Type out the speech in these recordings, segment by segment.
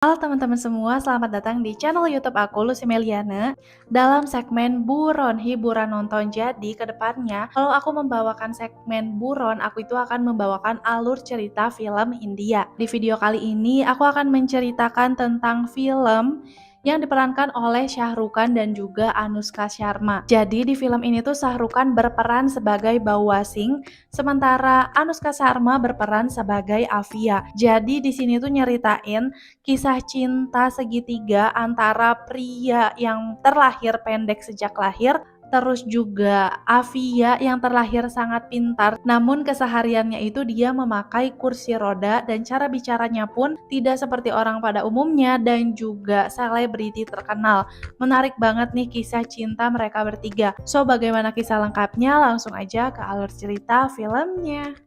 Halo teman-teman semua, selamat datang di channel YouTube aku, Lucy Meliana, dalam segmen Buron Hiburan Nonton. Jadi, kedepannya, kalau aku membawakan segmen Buron, aku itu akan membawakan alur cerita film India. Di video kali ini, aku akan menceritakan tentang film yang diperankan oleh Shah Rukh Khan dan juga Anushka Sharma. Jadi, di film ini tuh Shah Rukh Khan berperan sebagai Bawa Singh, sementara Anushka Sharma berperan sebagai Afia. Jadi, di sini tuh nyeritain kisah cinta segitiga antara pria yang terlahir pendek sejak lahir, terus juga Afia yang terlahir sangat pintar, namun kesehariannya itu dia memakai kursi roda dan cara bicaranya pun tidak seperti orang pada umumnya dan juga selebriti terkenal. Menarik banget nih kisah cinta mereka bertiga. So, bagaimana kisah lengkapnya? Langsung aja ke alur cerita filmnya.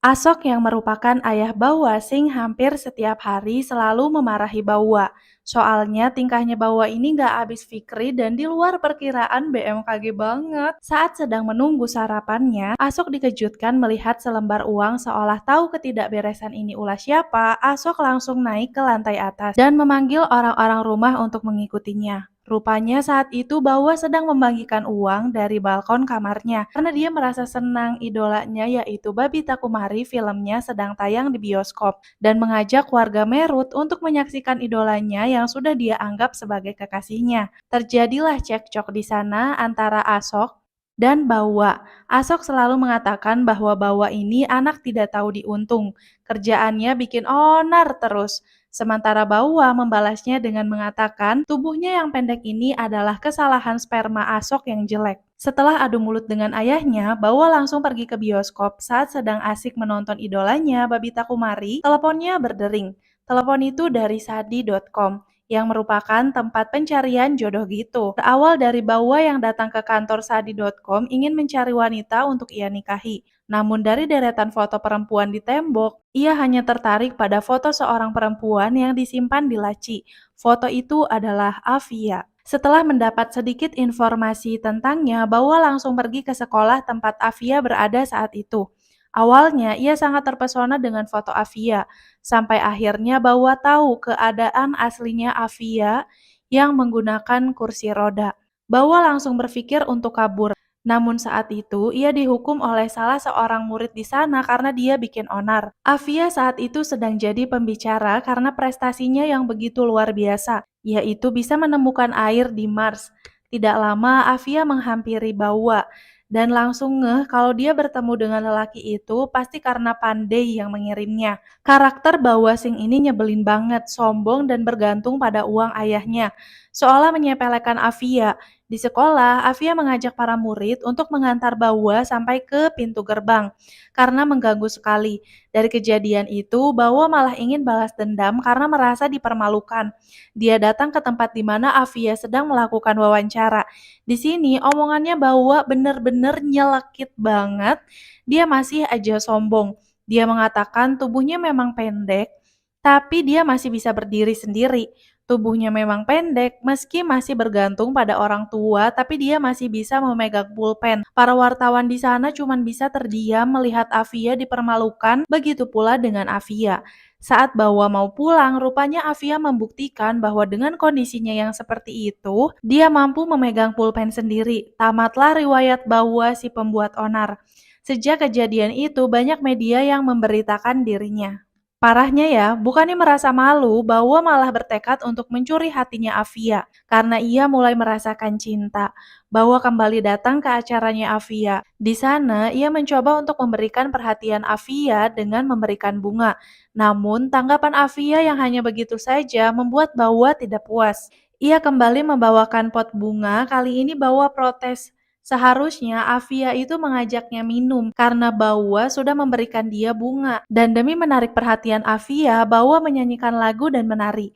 Asok yang merupakan ayah Bawa Singh hampir setiap hari selalu memarahi Bawa. Soalnya tingkahnya Bawa ini gak habis fikri dan di luar perkiraan BMKG banget. Saat sedang menunggu sarapannya, Asok dikejutkan melihat selembar uang seolah tahu ketidakberesan ini ulah siapa. Asok langsung naik ke lantai atas dan memanggil orang-orang rumah untuk mengikutinya. Rupanya saat itu Bawa sedang membagikan uang dari balkon kamarnya karena dia merasa senang idolanya yaitu Babita Kumari filmnya sedang tayang di bioskop dan mengajak warga Merut untuk menyaksikan idolanya yang sudah dia anggap sebagai kekasihnya. Terjadilah cekcok di sana antara Asok dan Bawa. Asok selalu mengatakan bahwa Bawa ini anak tidak tahu diuntung, kerjaannya bikin onar terus. Sementara Bawa membalasnya dengan mengatakan tubuhnya yang pendek ini adalah kesalahan sperma Asok yang jelek. Setelah adu mulut dengan ayahnya, Bawa langsung pergi ke bioskop saat sedang asik menonton idolanya, Babita Kumari. Teleponnya berdering. Telepon itu dari sadi.com yang merupakan tempat pencarian jodoh gitu. Berawal dari Bawa yang datang ke kantor sadi.com ingin mencari wanita untuk ia nikahi. Namun dari deretan foto perempuan di tembok, ia hanya tertarik pada foto seorang perempuan yang disimpan di laci. Foto itu adalah Afia. Setelah mendapat sedikit informasi tentangnya, Bawa langsung pergi ke sekolah tempat Afia berada saat itu. Awalnya, ia sangat terpesona dengan foto Afia, sampai akhirnya Bawa tahu keadaan aslinya Afia yang menggunakan kursi roda. Bawa langsung berpikir untuk kabur. Namun saat itu, ia dihukum oleh salah seorang murid di sana karena dia bikin onar. Afia saat itu sedang jadi pembicara karena prestasinya yang begitu luar biasa, yaitu bisa menemukan air di Mars. Tidak lama, Afia menghampiri Bawa dan langsung ngeh kalau dia bertemu dengan lelaki itu pasti karena Pandey yang mengirimnya. Karakter Bawa Singh ini nyebelin banget, sombong dan bergantung pada uang ayahnya, seolah menyepelekan Afia. Di sekolah, Afia mengajak para murid untuk mengantar Bawa sampai ke pintu gerbang karena mengganggu sekali. Dari kejadian itu, Bawa malah ingin balas dendam karena merasa dipermalukan. Dia datang ke tempat di mana Afia sedang melakukan wawancara. Di sini, omongannya Bawa bener-bener nyelekit banget. Dia masih aja sombong. Dia mengatakan tubuhnya memang pendek, tapi dia masih bisa berdiri sendiri. Tubuhnya memang pendek, meski masih bergantung pada orang tua, tapi dia masih bisa memegang pulpen. Para wartawan di sana cuma bisa terdiam melihat Afia dipermalukan, begitu pula dengan Afia. Saat Bawa mau pulang, rupanya Afia membuktikan bahwa dengan kondisinya yang seperti itu, dia mampu memegang pulpen sendiri. Tamatlah riwayat Bawa si pembuat onar. Sejak kejadian itu, banyak media yang memberitakan dirinya. Parahnya ya, bukannya merasa malu, Bawa malah bertekad untuk mencuri hatinya Afia karena ia mulai merasakan cinta. Bawa kembali datang ke acaranya Afia. Di sana, ia mencoba untuk memberikan perhatian Afia dengan memberikan bunga. Namun, tanggapan Afia yang hanya begitu saja membuat Bawa tidak puas. Ia kembali membawakan pot bunga, kali ini Bawa protes. Seharusnya Afia itu mengajaknya minum karena Bawa sudah memberikan dia bunga. Dan demi menarik perhatian Afia, Bawa menyanyikan lagu dan menari.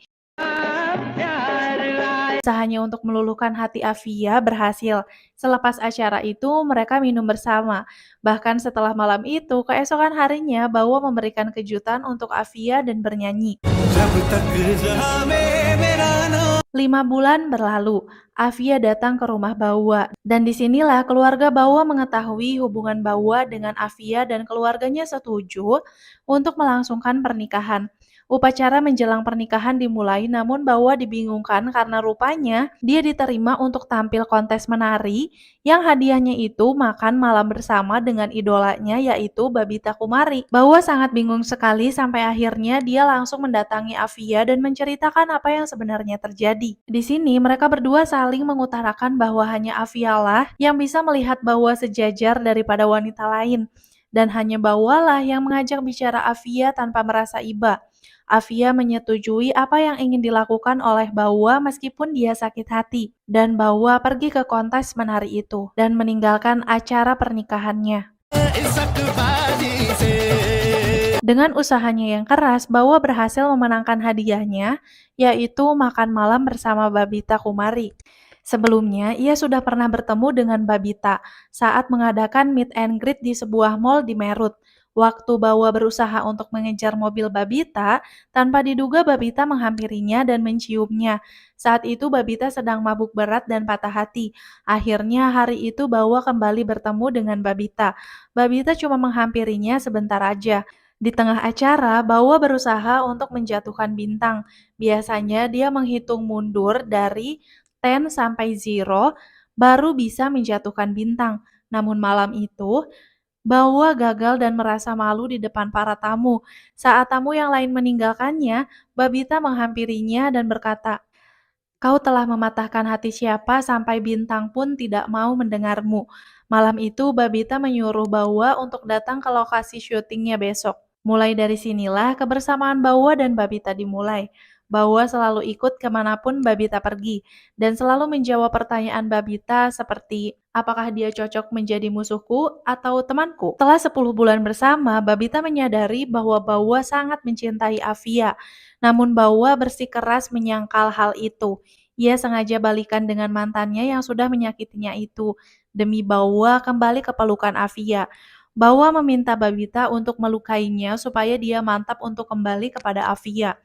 Usahanya untuk meluluhkan hati Afia berhasil. Selepas acara itu, mereka minum bersama. Bahkan setelah malam itu, keesokan harinya Bawa memberikan kejutan untuk Afia dan bernyanyi. 5 bulan berlalu, Afia datang ke rumah Bawa, dan disinilah keluarga Bawa mengetahui hubungan Bawa dengan Afia dan keluarganya setuju untuk melangsungkan pernikahan. Upacara menjelang pernikahan dimulai, namun Bawa dibingungkan karena rupanya dia diterima untuk tampil kontes menari yang hadiahnya itu makan malam bersama dengan idolanya yaitu Babita Kumari. Bawa sangat bingung sekali sampai akhirnya dia langsung mendatangi Afia dan menceritakan apa yang sebenarnya terjadi. Di sini mereka berdua saling mengutarakan bahwa hanya Afia lah yang bisa melihat Bawa sejajar daripada wanita lain. Dan hanya Bawa lah yang mengajak bicara Afia tanpa merasa iba. Afia menyetujui apa yang ingin dilakukan oleh Bawa meskipun dia sakit hati. Dan Bawa pergi ke kontes menari itu dan meninggalkan acara pernikahannya. Dengan usahanya yang keras, Bawa berhasil memenangkan hadiahnya, yaitu makan malam bersama Babita Kumari. Sebelumnya, ia sudah pernah bertemu dengan Babita saat mengadakan meet and greet di sebuah mall di Merut. Waktu Bawa berusaha untuk mengejar mobil Babita, tanpa diduga Babita menghampirinya dan menciumnya. Saat itu Babita sedang mabuk berat dan patah hati. Akhirnya hari itu Bawa kembali bertemu dengan Babita. Babita cuma menghampirinya sebentar aja. Di tengah acara, Bawa berusaha untuk menjatuhkan bintang. Biasanya dia menghitung mundur dari 10 sampai 0 baru bisa menjatuhkan bintang. Namun malam itu, Bawa gagal dan merasa malu di depan para tamu. Saat tamu yang lain meninggalkannya, Babita menghampirinya dan berkata, "Kau telah mematahkan hati siapa sampai bintang pun tidak mau mendengarmu." Malam itu, Babita menyuruh Bawa untuk datang ke lokasi syutingnya besok. Mulai dari sinilah kebersamaan Bawa dan Babita dimulai. Bawa selalu ikut kemanapun Babita pergi, dan selalu menjawab pertanyaan Babita seperti, apakah dia cocok menjadi musuhku atau temanku? Setelah 10 bulan bersama, Babita menyadari bahwa Bawa sangat mencintai Afia. Namun Bawa bersikeras menyangkal hal itu. Ia sengaja balikan dengan mantannya yang sudah menyakitinya itu, demi Bawa kembali ke pelukan Afia. Bawa meminta Babita untuk melukainya supaya dia mantap untuk kembali kepada Afia.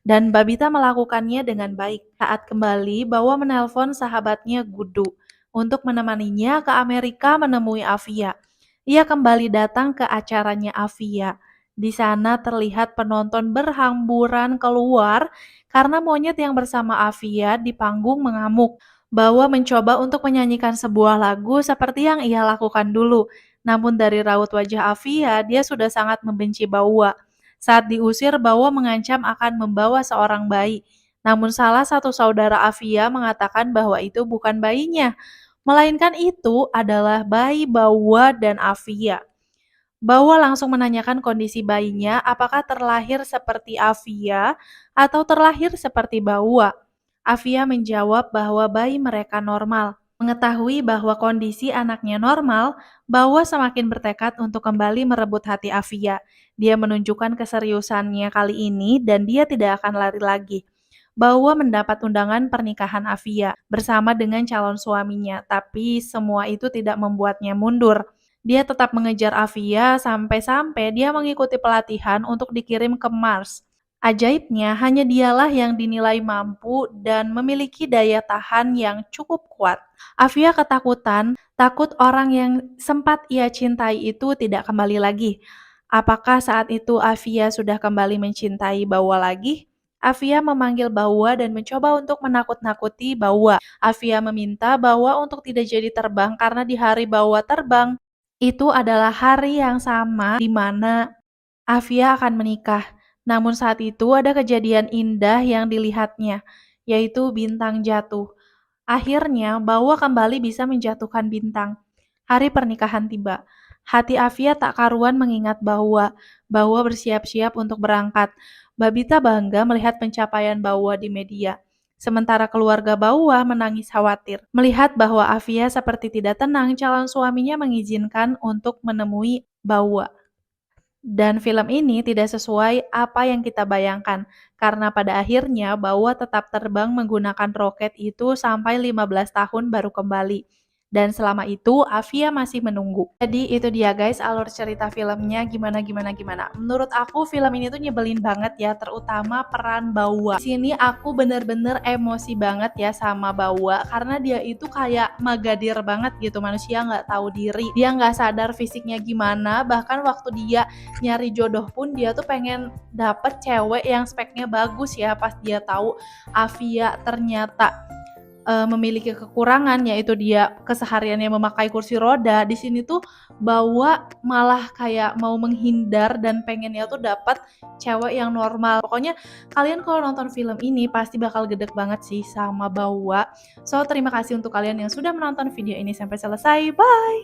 Dan Babita melakukannya dengan baik. Saat kembali, Bawa menelpon sahabatnya Gudu untuk menemaninya ke Amerika menemui Afia. Ia kembali datang ke acaranya Afia. Di sana terlihat penonton berhamburan keluar karena monyet yang bersama Afia di panggung mengamuk. Bawa mencoba untuk menyanyikan sebuah lagu seperti yang ia lakukan dulu. Namun dari raut wajah Afia, dia sudah sangat membenci Bawa. Saat diusir, Bawa mengancam akan membawa seorang bayi. Namun salah satu saudara Afia mengatakan bahwa itu bukan bayinya, melainkan itu adalah bayi Bawa dan Afia. Bawa langsung menanyakan kondisi bayinya, apakah terlahir seperti Afia atau terlahir seperti Bawa. Afia menjawab bahwa bayi mereka normal. Mengetahui bahwa kondisi anaknya normal, Bawa semakin bertekad untuk kembali merebut hati Afia. Dia menunjukkan keseriusannya kali ini dan dia tidak akan lari lagi. Bawa mendapat undangan pernikahan Afia bersama dengan calon suaminya, tapi semua itu tidak membuatnya mundur. Dia tetap mengejar Afia sampai-sampai dia mengikuti pelatihan untuk dikirim ke Mars. Ajaibnya, hanya dialah yang dinilai mampu dan memiliki daya tahan yang cukup kuat. Afia ketakutan, takut orang yang sempat ia cintai itu tidak kembali lagi. Apakah saat itu Afia sudah kembali mencintai Bawa lagi? Afia memanggil Bawa dan mencoba untuk menakut-nakuti Bawa. Afia meminta Bawa untuk tidak jadi terbang karena di hari Bawa terbang, itu adalah hari yang sama di mana Afia akan menikah. Namun saat itu ada kejadian indah yang dilihatnya, yaitu bintang jatuh. Akhirnya, Bawa kembali bisa menjatuhkan bintang. Hari pernikahan tiba. Hati Afia tak karuan mengingat Bawa. Bawa bersiap-siap untuk berangkat. Babita bangga melihat pencapaian Bawa di media. Sementara keluarga Bawa menangis khawatir. Melihat bahwa Afia seperti tidak tenang, calon suaminya mengizinkan untuk menemui Bawa. Dan film ini tidak sesuai apa yang kita bayangkan, karena pada akhirnya Bawa tetap terbang menggunakan roket itu sampai 15 tahun baru kembali. Dan selama itu Avia masih menunggu. Jadi itu dia guys alur cerita filmnya gimana. Menurut aku film ini tuh nyebelin banget ya, terutama peran Bawa. Di sini aku bener-bener emosi banget ya sama Bawa karena dia itu kayak magadir banget gitu, manusia nggak tahu diri. Dia nggak sadar fisiknya gimana, bahkan waktu dia nyari jodoh pun dia tuh pengen dapet cewek yang speknya bagus ya, pas dia tahu Avia ternyata memiliki kekurangan, yaitu dia kesehariannya memakai kursi roda. Di sini tuh Bawa malah kayak mau menghindar dan pengennya tuh dapat cewek yang normal. Pokoknya kalian kalau nonton film ini pasti bakal gedek banget sih sama Bawa. So terima kasih untuk kalian yang sudah menonton video ini sampai selesai. Bye.